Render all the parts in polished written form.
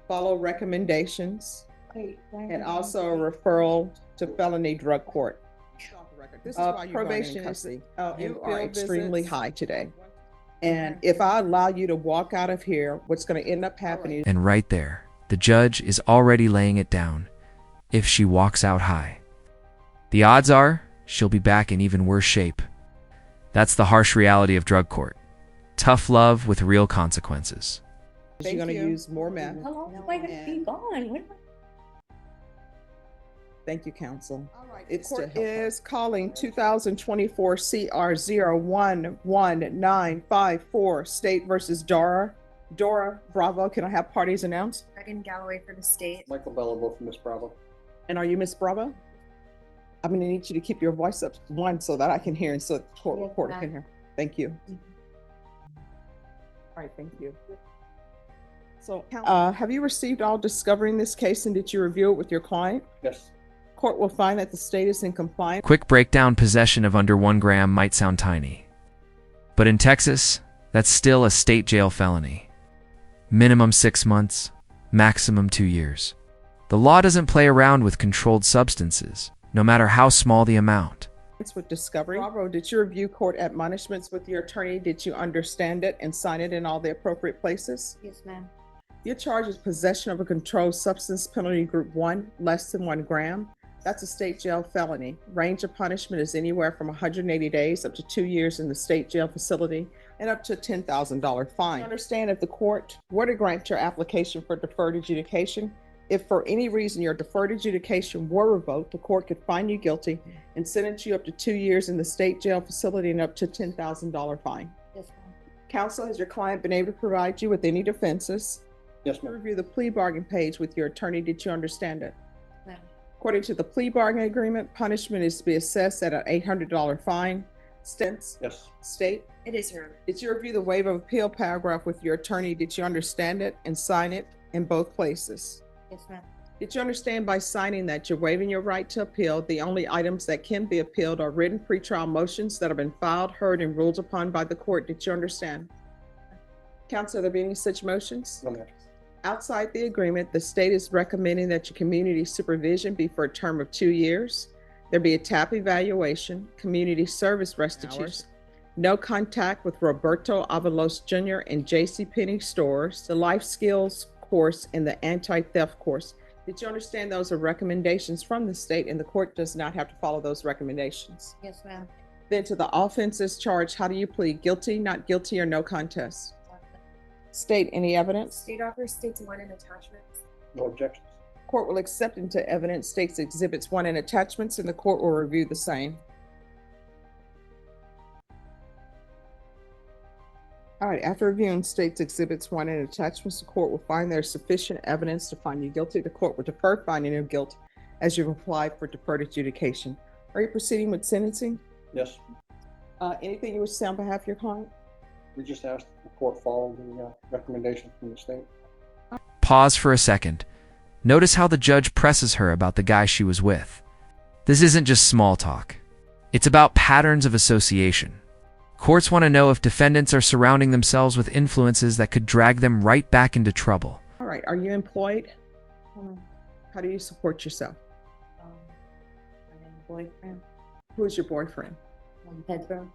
follow recommendations, and also a referral to felony drug court. This is why probation is you are extremely high today. And if I allow you to walk out of here, what's going to end up happening. And right there, the judge is already laying it down. If she walks out high, the odds are she'll be back in even worse shape. That's the harsh reality of drug court. Tough love with real consequences. You're going to use more meth. How long am I going to be gone? Thank you, counsel. It is calling 2024 CR 011954 State versus Dora. Dora Bravo. Can I have parties announced? Megan Galloway for the state. Michael Bellable for Miss Bravo. And are you Miss Bravo? I'm going to need you to keep your voice up one so that I can hear and so the court reporter can hear. Thank you. All right, thank you. So, have you received all discovery in this case, and did you review it with your client? Yes. Court will find that the state is in compliance. Quick breakdown: possession of under 1 gram might sound tiny, but in Texas, that's still a state jail felony. Minimum 6 months, maximum 2 years. The law doesn't play around with controlled substances, no matter how small the amount. With discovery. Bravo, did you review court admonishments with your attorney? Did you understand it and sign it in all the appropriate places? Yes, ma'am. Your charge is possession of a controlled substance, penalty group 1, less than 1 gram. That's a state jail felony. Range of punishment is anywhere from 180 days up to 2 years in the state jail facility and up to a $10,000 fine. Understand, if the court were to grant your application for deferred adjudication, if for any reason your deferred adjudication were revoked, the court could find you guilty and sentence you up to 2 years in the state jail facility and up to $10,000 fine. Yes, ma'am. Counsel, has your client been able to provide you with any defenses? Yes, ma'am. Review the plea bargain page with your attorney. Did you understand it? Ma'am. According to the plea bargain agreement, punishment is to be assessed at an $800 fine. STUNS? Yes. State? It is her. Did you review the waiver of appeal paragraph with your attorney? Did you understand it and sign it in both places? Yes, ma'am. Did you understand by signing that you're waiving your right to appeal? The only items that can be appealed are written pretrial motions that have been filed, heard, and ruled upon by the court. Did you understand? Counsel, are there be any such motions? No, ma'am. Outside the agreement, the state is recommending that your community supervision be for a term of 2 years. There be a TAP evaluation, community service restitution, no contact with Roberto Avalos Jr. and JCPenney stores, the life skills course, and the anti-theft course. Did you understand those are recommendations from the state and the court does not have to follow those recommendations? Yes, ma'am. Then to the offenses charged, how do you plead? Guilty, not guilty, or no contest? State, any evidence? State offers states 1 and attachments. No objections. Court will accept into evidence states exhibits 1 and attachments, and the court will review the same. All right, after reviewing states exhibits 1 and attachments, the court will find there's sufficient evidence to find you guilty. The court will defer finding of guilt as you've applied for deferred adjudication. Are you proceeding with sentencing? Yes. Anything you wish to say on behalf of your client? We just asked the court follow the recommendation from the state. Pause for a second. Notice how the judge presses her about the guy she was with. This isn't just small talk. It's about patterns of association. Courts want to know if defendants are surrounding themselves with influences that could drag them right back into trouble. All right, are you employed? How do you support yourself? I have a boyfriend. Who is your boyfriend? Pedro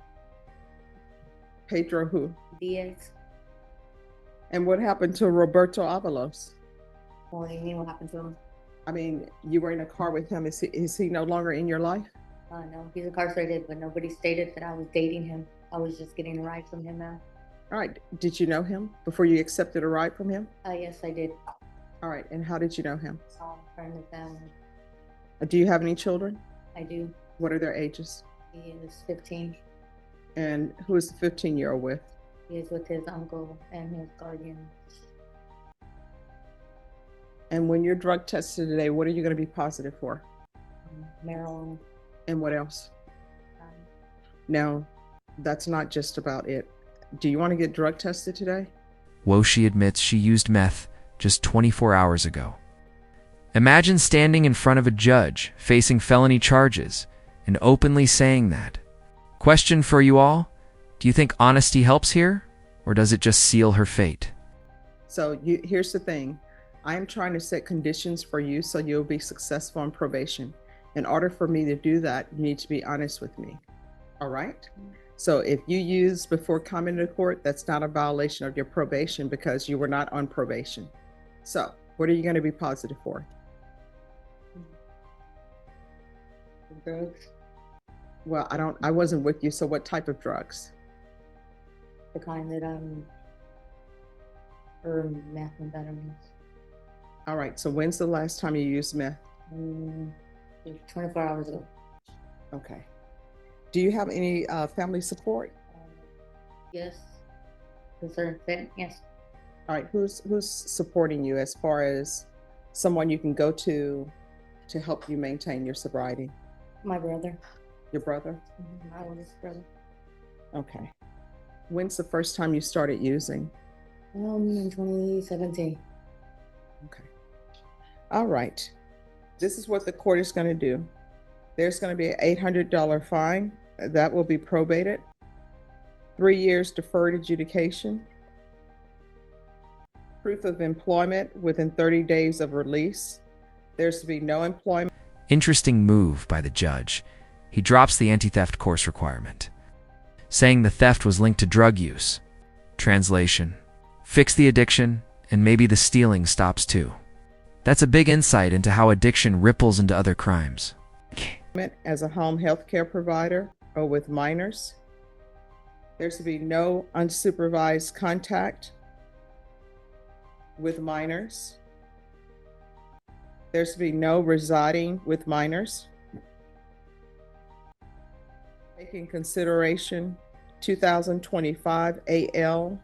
Pedro who? Diaz. And what happened to Roberto Avalos? Well, you mean what happened to him? I mean, you were in a car with him. Is he no longer in your life? No, he's incarcerated, but nobody stated that I was dating him. I was just getting a ride from him now. All right, did you know him before you accepted a ride from him? Yes, I did. All right, and how did you know him? Saw him, friend of family. Do you have any children? I do. What are their ages? He is 15. And who is the 15-year-old with? He is with his uncle and his guardian. And when you're drug tested today, what are you going to be positive for? Maryland. And what else? Now, that's not just about it. Do you want to get drug tested today? Woshi admits she used meth just 24 hours ago. Imagine standing in front of a judge, facing felony charges, and openly saying that. Question for you all, do you think honesty helps here, or does it just seal her fate? So here's the thing. I am trying to set conditions for you so you'll be successful on probation. In order for me to do that, you need to be honest with me. All right? So if you use before coming to court, that's not a violation of your probation because you were not on probation. So what are you going to be positive for? Drugs, Well, I wasn't with you. So what type of drugs? the kind that or methamphetamines. All right. So when's the last time you used meth? 24 hours ago. Okay. Do you have any family support? Yes. To a certain extent, yes. All right. Who's supporting you as far as someone you can go to help you maintain your sobriety? My brother. Your brother? My oldest brother. Okay. When's the first time you started using? In 2017. Okay. All right. This is what the court is going to do. There's going to be an $800 fine. That will be probated. 3 years deferred adjudication. Proof of employment within 30 days of release. There's to be no employment. Interesting move by the judge. He drops the anti-theft course requirement, saying the theft was linked to drug use. Translation: fix the addiction, and maybe the stealing stops too. That's a big insight into how addiction ripples into other crimes. As a home health care provider or with minors. There's to be no unsupervised contact with minors. There's to be no residing with minors. Take in consideration 2025 AL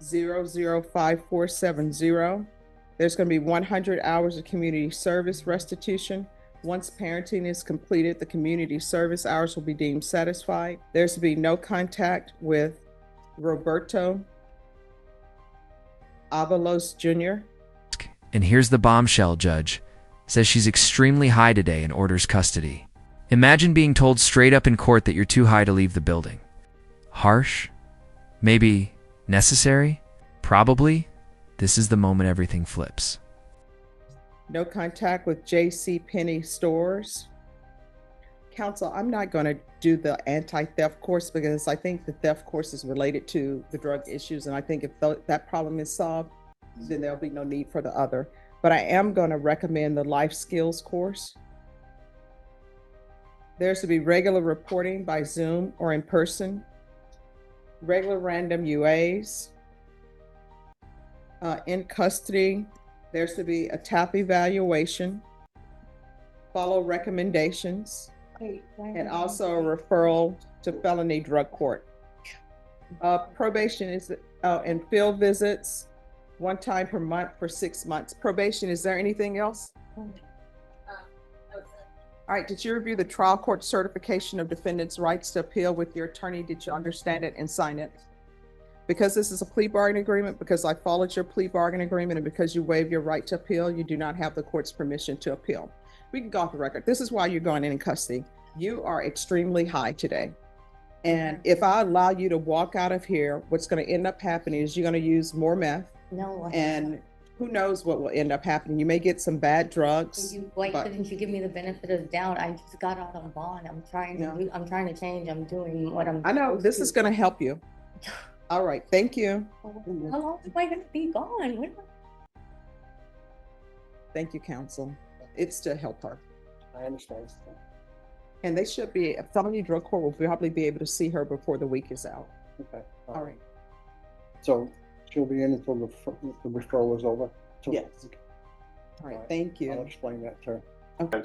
005470. There's going to be 100 hours of community service restitution. Once parenting is completed, the community service hours will be deemed satisfied. There's to be no contact with Roberto Avalos Jr. And here's the bombshell: judge says she's extremely high today and orders custody. Imagine being told straight up in court that you're too high to leave the building. Harsh? Maybe necessary? Probably. This is the moment everything flips. No contact with J.C. Penney stores. Counsel, I'm not going to do the anti-theft course because I think the theft course is related to the drug issues. And I think if that problem is solved, then there'll be no need for the other. But I am going to recommend the life skills course. There's to be regular reporting by Zoom or in person. Regular random UAs. In custody, there's to be a TAP evaluation, follow recommendations, and also a referral to felony drug court. Probation is and field visits, 1 time per month for 6 months. Probation, is there anything else? All right, did you review the trial court certification of defendant's rights to appeal with your attorney? Did you understand it and sign it? Because this is a plea bargain agreement, because I followed your plea bargain agreement, and because you waive your right to appeal, you do not have the court's permission to appeal. We can go off the record. This is why you're going in custody. You are extremely high today. And if I allow you to walk out of here, what's going to end up happening is you're going to use more meth. No. And who knows what will end up happening. You may get some bad drugs. Why couldn't you give me the benefit of the doubt? I just got out on bond. I'm trying to change. I'm doing what I'm. I know this is going to help you. All right, thank you. How long am I going to be gone? Thank you, counsel. It's to help her. I understand. And they should be, a felony drug court will probably be able to see her before the week is out. Okay. All right. So she'll be in until the referral is over? Yes. All right, thank you. I'll explain that to her. Okay.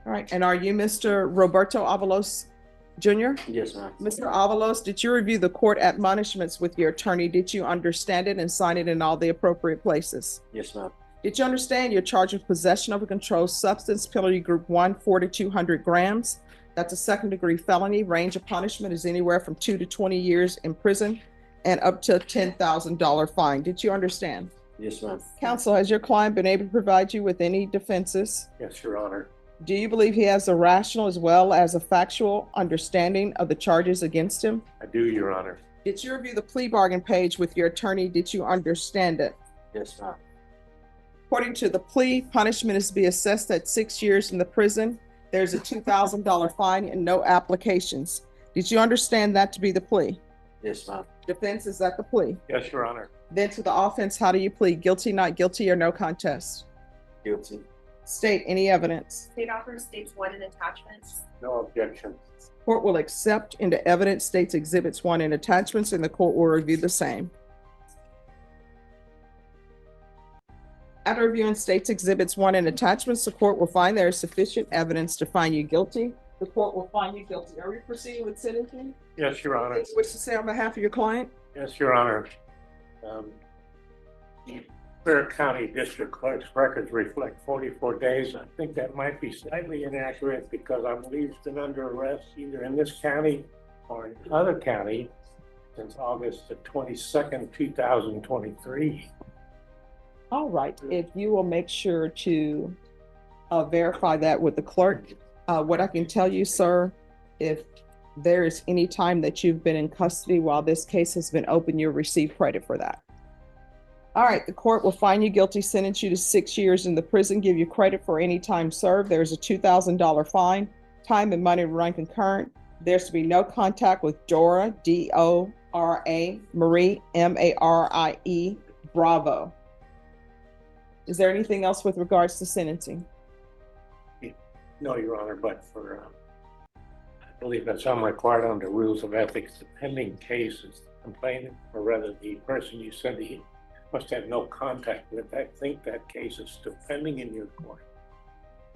All right, and are you Mr. Roberto Avalos Jr.? Yes, ma'am. Mr. Avalos, did you review the court admonishments with your attorney? Did you understand it and sign it in all the appropriate places? Yes, ma'am. Did you understand you're charged with possession of a controlled substance, penalty group 1, 4 to 200 grams? That's a 2nd-degree felony. Range of punishment is anywhere from 2 to 20 years in prison and up to a $10,000 fine. Did you understand? Yes, ma'am. Counsel, has your client been able to provide you with any defenses? Yes, Your Honor. Do you believe he has a rational as well as a factual understanding of the charges against him? I do, Your Honor. Did you review the plea bargain page with your attorney? Did you understand it? Yes, ma'am. According to the plea, punishment is to be assessed at 6 years in the prison. There's a $2,000 fine and no applications. Did you understand that to be the plea? Yes, ma'am. Defense, is that the plea? Yes, Your Honor. Then to the offense, how do you plead? Guilty, not guilty, or no contest? Guilty. State any evidence. State offer states 1 in attachments. No objection. Court will accept into evidence states exhibits 1 in attachments, and the court will review the same. After reviewing states exhibits 1 in attachments, the court will find there is sufficient evidence to find you guilty. The court will find you guilty. Are we proceeding with sentencing? Yes, Your Honor. What's to say on behalf of your client? Yes, Your Honor. Bexar County District Clerk's records reflect 44 days. I think that might be slightly inaccurate because I believe he's been under arrest either in this county or in other county since August the 22nd, 2023. All right, if you will make sure to verify that with the clerk. What I can tell you, sir, if there is any time that you've been in custody while this case has been open, you'll receive credit for that. All right, the court will find you guilty, sentence you to 6 years in the prison, give you credit for any time served. There's a $2,000 fine. Time and money run concurrent. There's to be no contact with Dora, D-O-R-A, Marie, M-A-R-I-E, Bravo. Is there anything else with regards to sentencing? No, Your Honor, but for, I believe that's required under rules of ethics. The pending case is the complainant, or rather the person you said he must have no contact with. I think that case is still pending in your court.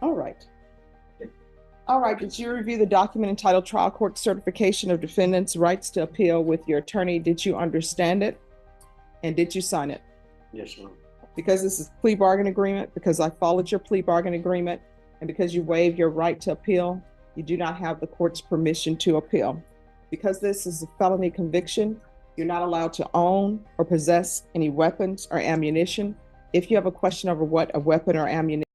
All right. All right, did you review the document entitled Trial Court Certification of Defendant's Rights to Appeal with your attorney? Did you understand it? And did you sign it? Yes, ma'am. Because this is a plea bargain agreement, because I followed your plea bargain agreement, and because you waived your right to appeal, you do not have the court's permission to appeal. Because this is a felony conviction, you're not allowed to own or possess any weapons or ammunition. If you have a question over what a weapon or ammunition